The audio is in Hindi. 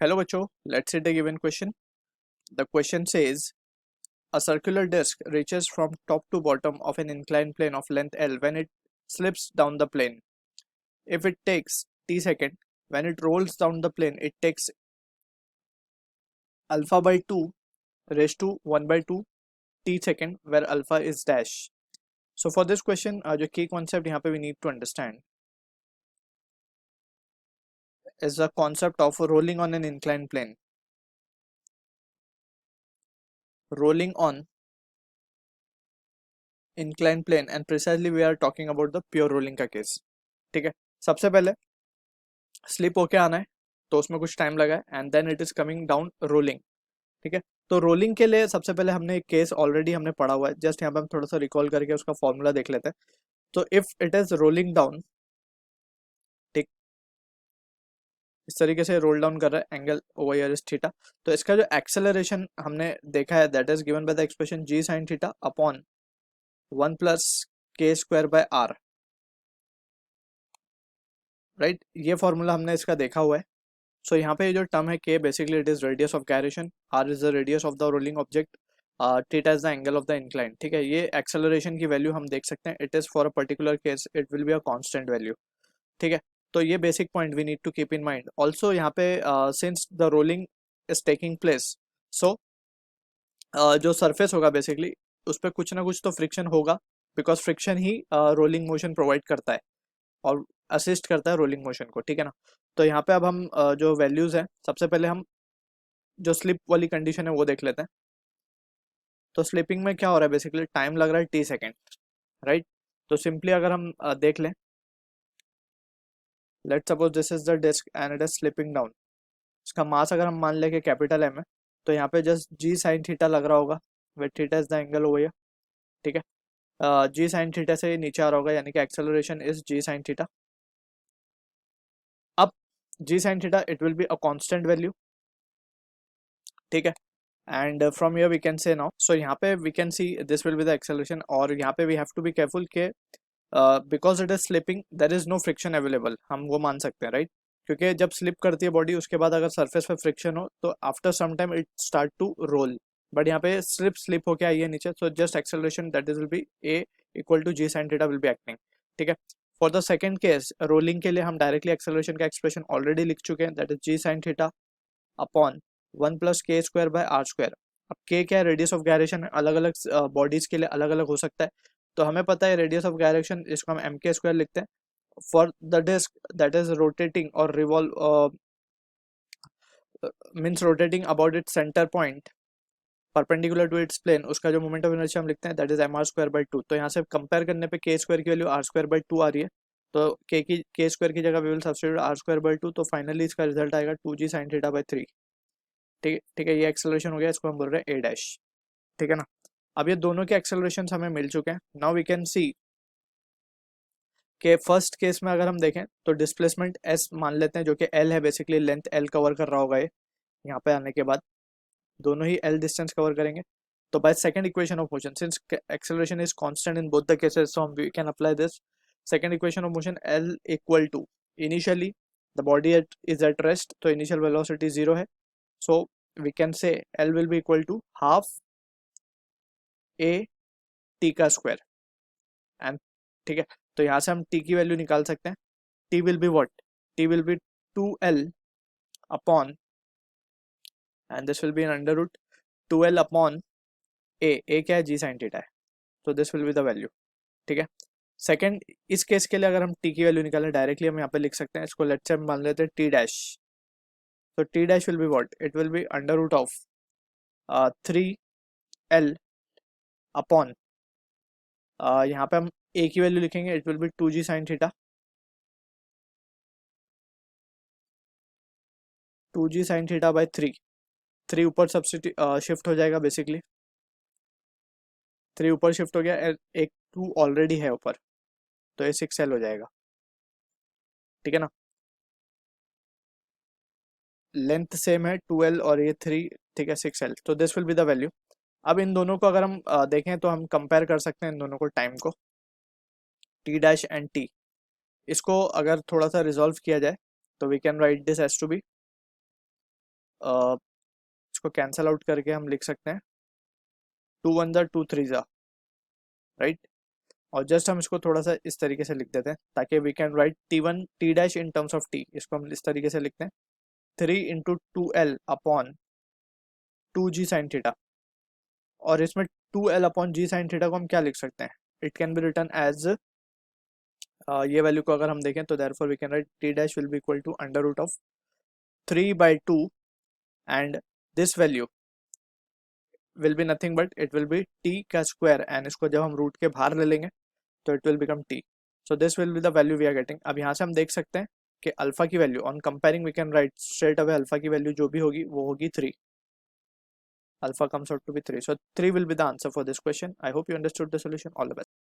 Hello बच्चों, let's see the given question. The question says a circular disc reaches from top to bottom of an inclined plane of length L when it slips down the plane. If it takes t second, when it rolls down the plane, it takes alpha by 2 raised to 1 by 2 t second where alpha is dash. So for this question, जो key concept यहाँ पे we need to understand is the concept of rolling on an inclined plane. Rolling on inclined plane and precisely we are talking about the pure rolling का case. ठीक है, सबसे पहले स्लिप होके आना है तो उसमें कुछ टाइम लगा है and then it is coming down rolling. ठीक है, तो रोलिंग के लिए सबसे पहले हमने एक केस ऑलरेडी हमने पढ़ा हुआ है, जस्ट यहाँ पे हम थोड़ा सा रिकॉल करके उसका फॉर्मूला देख लेते हैं. तो if it is rolling down, ठीक, इस तरीके से रोल डाउन कर रहा है, angle over here is theta, तो इसका जो एक्सेलरेशन हमने देखा है that is given by the expression g sine theta upon 1 plus k square by r. Right, ये फॉर्मूला हमने इसका देखा हुआ है. सो यहाँ पे जो टर्म है k basically it is radius of gyration, r is the radius of the rolling object, theta is the angle of the incline. ठीक है, ये एक्सेलरेशन की वैल्यू हम देख सकते हैं, it is for a particular case it will be a constant value. ठीक है, तो ये basic point we need to keep in mind. Also यहाँ पे since the rolling is taking place, so जो सरफेस होगा बेसिकली उस पर कुछ ना कुछ तो फ्रिक्शन होगा, because friction he rolling motion provide करता है और असिस्ट करता है रोलिंग मोशन को. ठीक है ना, तो यहाँ पे अब हम जो वैल्यूज हैं सबसे पहले हम जो स्लिप वाली कंडीशन है वो देख लेते हैं. तो स्लिपिंग में क्या हो रहा है, बेसिकली टाइम लग रहा है टी सेकेंड. राइट, तो सिंपली अगर हम देख लें, let's suppose this is the disk and it is slipping down. इसका मास अगर हम मान लें कि कैपिटल एम है, तो यहाँ पे जस्ट जी साइन थीटा लग रहा होगा, with theta is the angle over here. ठीक है, जी साइन थीटा से नीचे आ रहा होगा, यानी कि acceleration is g sine theta. अब g sine theta it will be a constant value. ठीक है, and from here we can say now, so यहाँ पे we can see this will be the acceleration. और यहाँ पे we have to be careful के because it is slipping there is no friction available, हम वो मान सकते हैं. राइट, क्योंकि जब स्लिप करती है बॉडी उसके बाद अगर सरफेस पे फ्रिक्शन हो तो after some time it start to roll, but यहाँ पे स्लिप होके आई है नीचे, so just acceleration that is will be a equal to g sine theta will be acting. ठीक है, for the second case rolling के लिए हम डायरेक्टली एक्सेलरेशन का एक्सप्रेशन ऑलरेडी लिख चुके हैं, that is g sine theta upon 1 plus k square by r square. अब के क्या है, रेडियस ऑफ गायरेशन, अलग अलग बॉडीज के लिए अलग अलग हो सकता है. तो हमें पता है रेडियस ऑफ गायरेशन, इसको हम एम के स्क्वायर लिखते हैं. For the disc that is rotating और revolve means rotating about its centre point perpendicular to its plane, उसका जो मोमेंट ऑफ इनर्शिया हम लिखते हैं that is M R square by 2. तो यहाँ से कंपेयर करने पे के स्क्वायर की वैल्यू आर स्क्वायर बाई 2 आ रही है, तो के स्क्वायर की जगह we will substitute r square by 2, तो फाइनली इसका रिजल्ट आएगा 2 जी साइन थीटा बाई 3. ठीक है, ये एक्सेलरेशन हो गया, इसको हम बोल रहे हैं ए डैश. ठीक है ना, अब ये दोनों के एक्सेलरेशन हमें मिल चुके हैं. नाउ वी कैन सी के फर्स्ट केस में अगर हम देखें तो डिस्प्लेसमेंट एस मान लेते हैं, जो कि एल है, बेसिकली लेंथ एल कवर कर रहा होगा ये. यहाँ पे आने के बाद दोनों ही एल डिस्टेंस कवर करेंगे. तो by second equation of motion, since acceleration is constant in both the cases, so we can apply this second equation of motion. L equal to initially the body is at rest, तो इनिशियल वेलोसिटी 0 है, so we can say l will be equal to half a t का स्क्वायर. एंड ठीक है, तो यहाँ से हम टी की वैल्यू निकाल सकते हैं. T will be what, T will be 2l upon, and this will be an under root 2l upon a क्या है, जी साइन थीटा है, तो this will be the value. ठीक है, सेकंड इस केस के लिए अगर हम टी की वैल्यू निकालें डायरेक्टली हम यहाँ पे लिख सकते हैं, इसको लेट्स से हम मान लेते हैं टी डैश. तो t dash will be what, it will be under root of 3l upon, यहाँ पे हम ए की वैल्यू लिखेंगे, it will be 2 g sine theta, 2 g sine theta by 3 ऊपर सब्स्टिट्यूट शिफ्ट हो जाएगा, बेसिकली 3 ऊपर शिफ्ट हो गया, एक 2 ऑलरेडी है ऊपर, तो ये 6l हो जाएगा. ठीक है ना, लेंथ सेम है 2l और ये 3, ठीक है 6l, तो this will be the value. अब इन दोनों को अगर हम देखें तो हम कंपेयर कर सकते हैं इन दोनों को, टाइम को, टी डैश एंड टी. इसको अगर थोड़ा सा रिजॉल्व किया जाए तो we can write this as to be इसको कैंसल आउट करके हम लिख सकते हैं 2 1 जा 2 3 जा, राइट। और जस्ट हम इसको थोड़ा सा इस तरीके से लिख देते हैं ताकि we can write t dash in terms of t। इसको हम इस तरीके से लिखते हैं 3 into 2l upon 2g sine theta. और इसमें 2l upon g sine theta को हम क्या लिख सकते हैं, it can be written as ये वैल्यू को अगर हम देखें तो therefore we can write t dash will be equal to under root of 3/2 and this value will be nothing but it will be t का स्क्वायर, एंड इसको जब हम रूट के बाहर ले लेंगे तो it will become t। So this will be the value we are getting. अब यहाँ से हम देख सकते हैं कि अल्फा की value on comparing we can write straight away alpha की वैल्यू जो भी होगी वो होगी 3। Alpha comes out to be 3. So 3 will be the answer for this question. I hope you understood the solution. All the best.